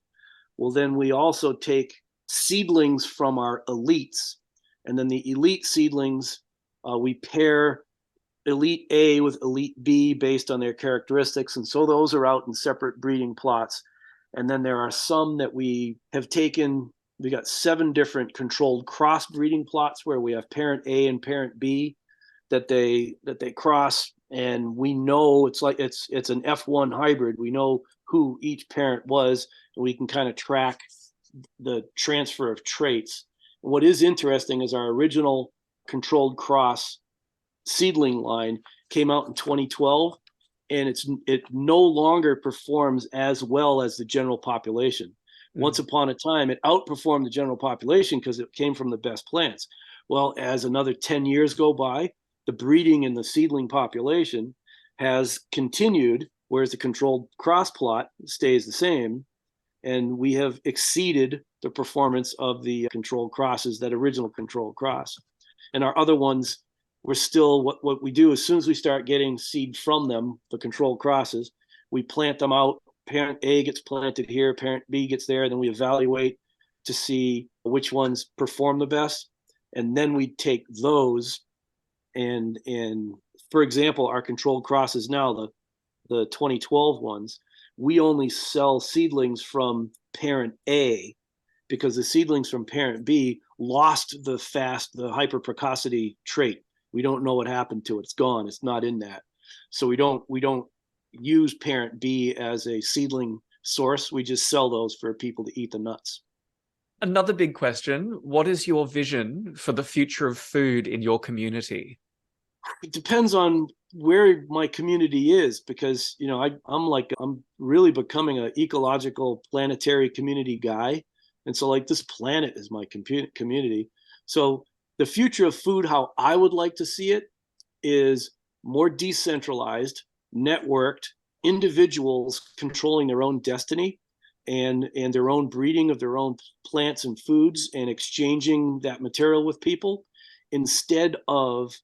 Well, then we also take seedlings from our elites, and then the elite seedlings, we pair elite A with elite B based on their characteristics, and so those are out in separate breeding plots. And then there are some that we have taken. We got 7 different controlled cross breeding plots where we have parent A and parent B that they cross, and we know it's an F1 hybrid. We know who each parent was, and we can kind of track the transfer of traits. And what is interesting is our original controlled cross seedling line came out in 2012, and it no longer performs as well as the general population. Once upon a time, it outperformed the general population because it came from the best plants. Well, as another 10 years go by, the breeding in the seedling population has continued, whereas the controlled cross plot stays the same. And we have exceeded the performance of the controlled crosses, that original controlled cross. And our other ones, we're still, what we do as soon as we start getting seed from them, the controlled crosses, we plant them out. Parent A gets planted here, parent B gets there, then we evaluate to see which ones perform the best. And then we take those and for example, our controlled crosses now, the 2012 ones, we only sell seedlings from parent A because the seedlings from parent B lost the hyper precocity trait. We don't know what happened to it. It's gone. It's not in that. So we don't use parent B as a seedling source. We just sell those for people to eat the nuts. Another big question, what is your vision for the future of food in your community? It depends on where my community is, because I'm really becoming an ecological planetary community guy. And so this planet is my community. So the future of food, how I would like to see it, is more decentralized, networked, individuals controlling their own destiny and their own breeding of their own plants and foods and exchanging that material with people, instead of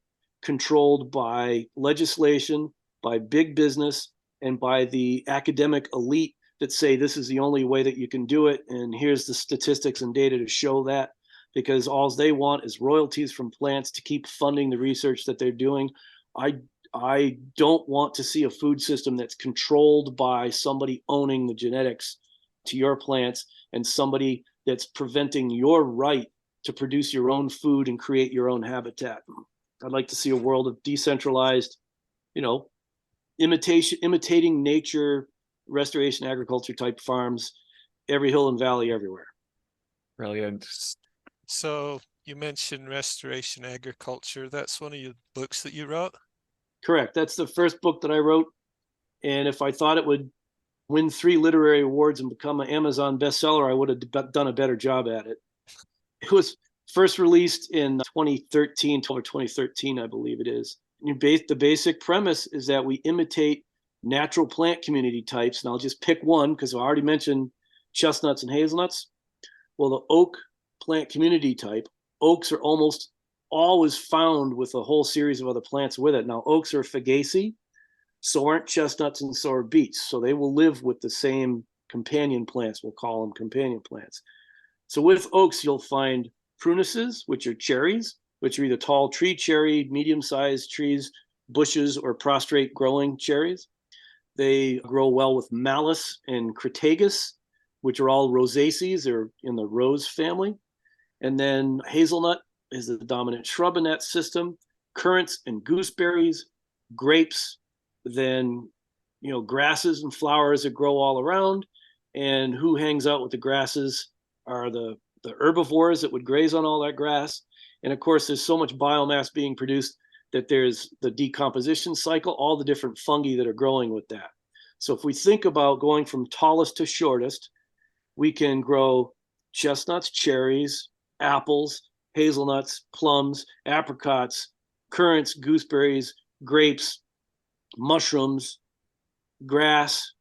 controlled by legislation, by big business, and by the academic elite that say this is the only way that you can do it, and here's the statistics and data to show that, because all they want is royalties from plants to keep funding the research that they're doing. I don't want to see a food system that's controlled by somebody owning the genetics to your plants and somebody that's preventing your right to produce your own food and create your own habitat. I'd like to see a world of decentralized, imitating nature, restoration agriculture type farms, every hill and valley, everywhere. Brilliant. So you mentioned restoration agriculture. That's one of your books that you wrote? Correct. That's the first book that I wrote. And if I thought it would win 3 literary awards and become an Amazon bestseller, I would have done a better job at it. It was first released in 2013, 12 or 2013, I believe it is. The basic premise is that we imitate natural plant community types. And I'll just pick one because I already mentioned chestnuts and hazelnuts. Well, the oak plant community type, oaks are almost always found with a whole series of other plants with it. Now, oaks are Fagaceae, so aren't chestnuts and so are beets. So they will live with the same companion plants. We'll call them companion plants. So with oaks, you'll find prunuses, which are cherries, which are either tall tree cherry, medium-sized trees, bushes, or prostrate growing cherries. They grow well with malus and crataegus, which are all rosaceae. They're in the rose family. And then hazelnut is the dominant shrub in that system. Currants and gooseberries, grapes, then grasses and flowers that grow all around. And who hangs out with the grasses are the herbivores that would graze on all that grass. And of course, there's so much biomass being produced that there's the decomposition cycle, all the different fungi that are growing with that. So if we think about going from tallest to shortest, we can grow chestnuts, cherries, apples, hazelnuts, plums, apricots, currants, gooseberries, grapes, mushrooms, grass,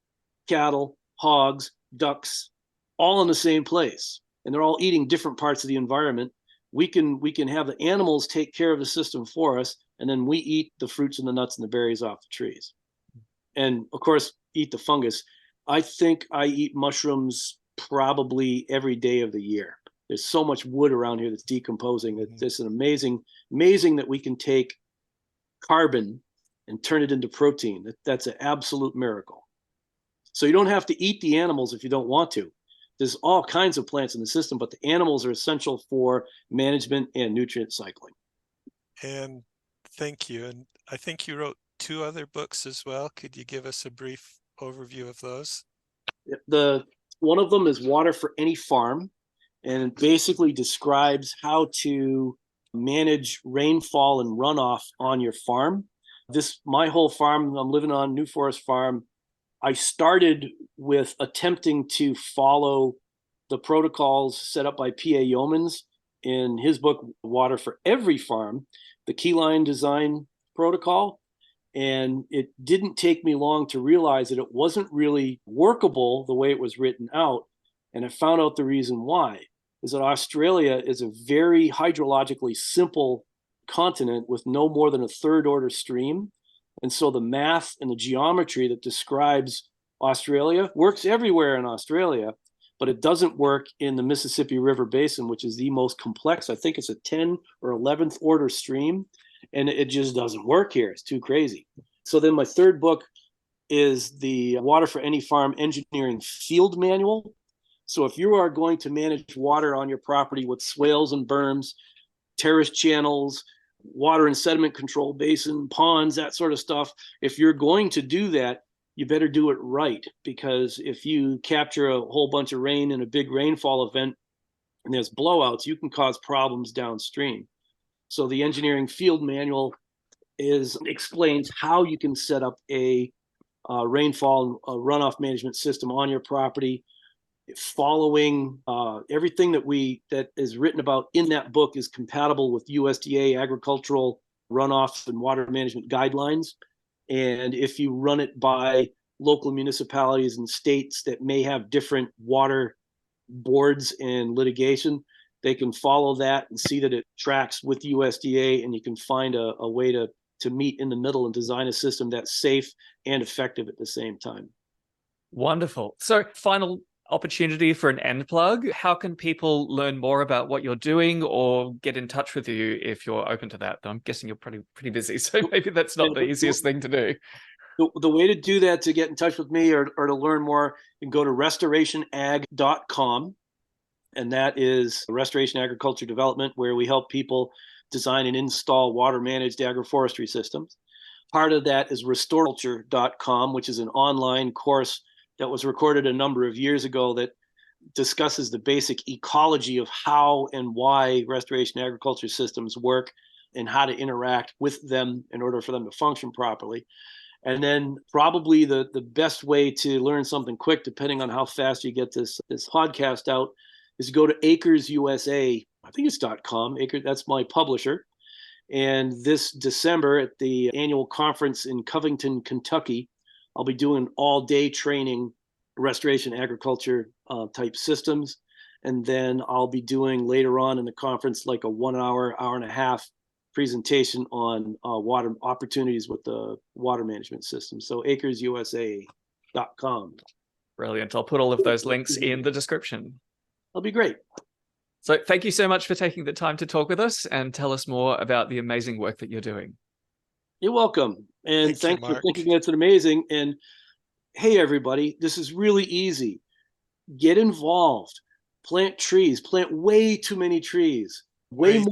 cattle, hogs, ducks, all in the same place. And they're all eating different parts of the environment. We can have the animals take care of the system for us, and then we eat the fruits and the nuts and the berries off the trees. And of course, eat the fungus. I think I eat mushrooms probably every day of the year. There's so much wood around here that's decomposing. It's an amazing that we can take carbon and turn it into protein. That's an absolute miracle. So you don't have to eat the animals if you don't want to. There's all kinds of plants in the system, but the animals are essential for management and nutrient cycling. And thank you. And I think you wrote 2 other books as well. Could you give us a brief overview of those? One of them is Water for Any Farm, and it basically describes how to manage rainfall and runoff on your farm. My whole farm, I'm living on New Forest Farm. I started with attempting to follow the protocols set up by P.A. Yeomans in his book, Water for Every Farm, the keyline design protocol. And it didn't take me long to realize that it wasn't really workable the way it was written out. And I found out the reason why is that Australia is a very hydrologically simple continent with no more than a third order stream. And so the math and the geometry that describes Australia works everywhere in Australia, but it doesn't work in the Mississippi River Basin, which is the most complex. I think it's a 10 or 11th order stream, and it just doesn't work here. It's too crazy. So then my third book is the Water for Any Farm Engineering Field Manual. So if you are going to manage water on your property with swales and berms, terrace channels, water and sediment control basin, ponds, that sort of stuff, if you're going to do that, you better do it right, because if you capture a whole bunch of rain in a big rainfall event and there's blowouts, you can cause problems downstream. So the engineering field manual explains how you can set up a rainfall runoff management system on your property, following everything that is written about in that book is compatible with USDA agricultural runoff and water management guidelines. And if you run it by local municipalities and states that may have different water boards and litigation, they can follow that and see that it tracks with USDA, and you can find a way to meet in the middle and design a system that's safe and effective at the same time. Wonderful. So final opportunity for an end plug. How can people learn more about what you're doing or get in touch with you if you're open to that? I'm guessing you're pretty busy, so maybe that's not the easiest thing to do. The way to do that, to get in touch with me or to learn more, you can go to restorationag.com. And that is Restoration Agriculture Development, where we help people design and install water-managed agroforestry systems. Part of that is restoreculture.com, which is an online course that was recorded a number of years ago that discusses the basic ecology of how and why restoration agriculture systems work and how to interact with them in order for them to function properly. And then probably the best way to learn something quick, depending on how fast you get this podcast out, is to go to Acres USA, I think it's .com. Acres, that's my publisher. And this December at the annual conference in Covington, Kentucky, I'll be doing all-day training, restoration agriculture type systems. And then I'll be doing later on in the conference like a 1 hour, hour and a half presentation on water opportunities with the water management system. So acresusa.com. Brilliant. I'll put all of those links in the description. That'll be great. So thank you so much for taking the time to talk with us and tell us more about the amazing work that you're doing. You're welcome. And thanks Mark. for thinking it's amazing. And hey, everybody, this is really easy. Get involved. Plant trees. Plant way too many trees. Way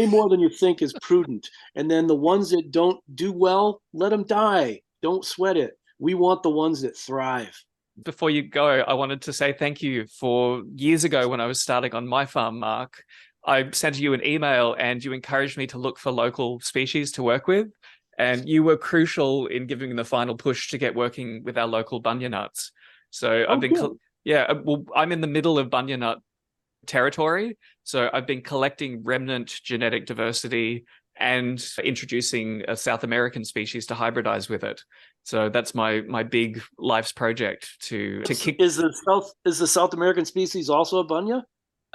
more than you think is prudent. And then the ones that don't do well, let them die. Don't sweat it. We want the ones that thrive. Before you go, I wanted to say thank you for years ago when I was starting on my farm, Mark. I sent you an email and you encouraged me to look for local species to work with. And you were crucial in giving me the final push to get working with our local bunya nuts. So I've been, well, I'm in the middle of bunya nut territory. So I've been collecting remnant genetic diversity and introducing a South American species to hybridize with it. So that's my big life's project to kick. Is the South American species also a bunya?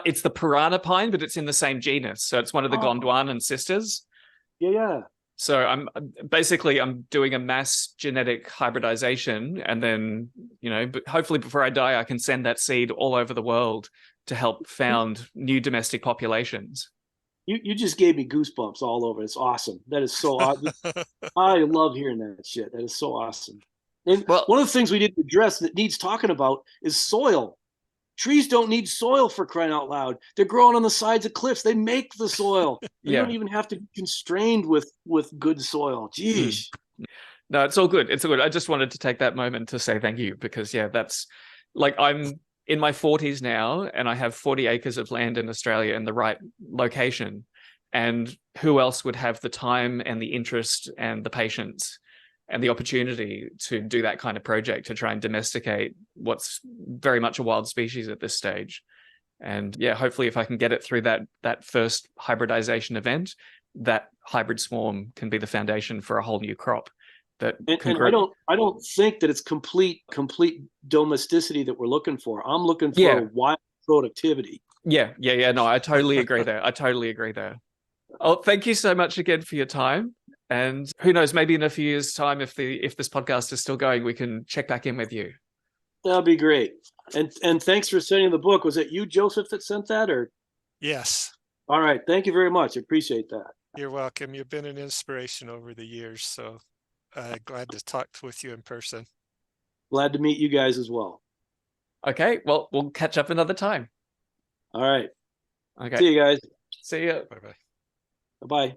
It's the piranha pine, but it's in the same genus. So it's one of the Gondwanan sisters. Yeah. So I'm doing a mass genetic hybridization, and then, but hopefully before I die, I can send that seed all over the world to help found new domestic populations. You just gave me goosebumps all over. It's awesome. That is so awesome. I love hearing that shit. That is so awesome. And one of the things we didn't address that needs talking about is soil. Trees don't need soil, for crying out loud. They're growing on the sides of cliffs. They make the soil. You don't even have to be constrained with good soil. Jeez. No, it's all good. It's all good. I just wanted to take that moment to say thank you, because that's like, I'm in my 40s now and I have 40 acres of land in Australia in the right location. And who else would have the time and the interest and the patience and the opportunity to do that kind of project, to try and domesticate what's very much a wild species at this stage. And hopefully if I can get it through that first hybridization event, that hybrid swarm can be the foundation for a whole new crop. And I don't think that it's complete domesticity that we're looking for. I'm looking for wild productivity. Yeah. No, I totally agree there. Oh, thank you so much again for your time. And who knows, maybe in a few years' time, if this podcast is still going, we can check back in with you. That'll be great. And thanks for sending the book. Was it you, Joseph, that sent that, or? Yes. All right. Thank you very much. I appreciate that. You're welcome. You've been an inspiration over the years. So glad to talk with you in person. Glad to meet you guys as well. Okay. Well, we'll catch up another time. All right. Okay. See you guys. See ya. Bye-bye. Bye-bye.